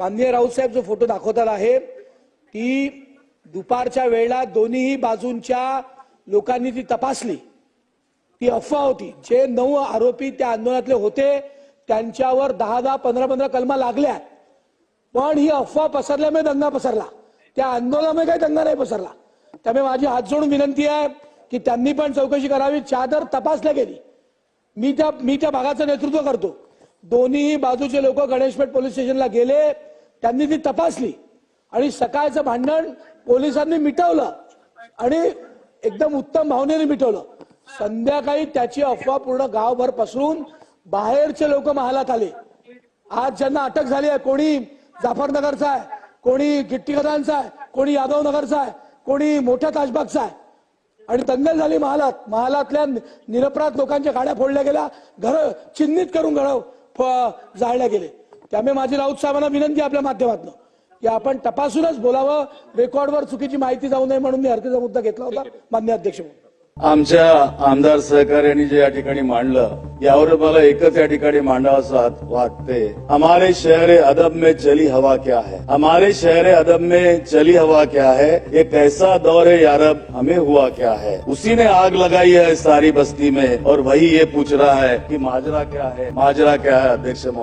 माननीय राऊत साहेब जो फोटो दाखवतात आहे ती दुपारच्या वेळेला दोन्ही बाजूंच्या लोकांनी ती तपासली, ती अफवा होती। जे 9 आरोपी त्या आंदोलनातले होते त्यांच्यावर 10-10, 15-15 कलमा लागल्या, पण ही अफवा पसरल्यामुळे दंगा पसरला, त्या आंदोलनामुळे काही दंगा नाही पसरला। त्यामुळे माझी हात जोडून विनंती आहे की त्यांनी पण चौकशी करावी। चादर तपासल्या गेली, मी त्या भागाचं नेतृत्व करतो। दोन्ही बाजूचे लोक गणेशपेठ पोलीस स्टेशनला गेले, त्यांनी ती तपासली आणि सकाळचं भांडण पोलिसांनी मिटवलं आणि एकदम उत्तम भावनेने मिटवलं। संध्याकाळी त्याची अफवा पूर्ण गावभर पसरून बाहेरचे लोक महालात आले। आज ज्यांना अटक झाली आहे, कोणी जाफरनगरचा आहे, कोणी गिट्टीकरांचा आहे, कोणी यादव नगरचा आहे, कोणी मोठ्या ताजबागचा आहे, आणि दंगल झाली महालात। महालातल्या निरपराध लोकांच्या गाड्या फोडल्या गेल्या, घर चिन्हित करून घर जाळल्या गेले। त्यामुळे माझी राऊत साहेबांना विनंती आपल्या माध्यमातून की आपण तपासूनच बोलावं, रेकॉर्डवर चुकीची माहिती जाऊ नये म्हणून मी हरकतीचा मुद्दा घेतला होता। माननीय अध्यक्ष, आमच्या आमदार सहकार्यांनी जे या ठिकाणी मांडलं यावर मला एकच या ठिकाणी मांडावं वाटते। हमारे शहर अदब में चली हवा क्या है, हमारे शहर अदब में चली हवा क्या है, ये कैसा दौर है यारब हमें हुआ क्या है। उसी ने आग लगाई है सारी बस्ती में और वही ये पूछ रहा है कि माजरा क्या है, माजरा क्या है। अध्यक्ष महोदय,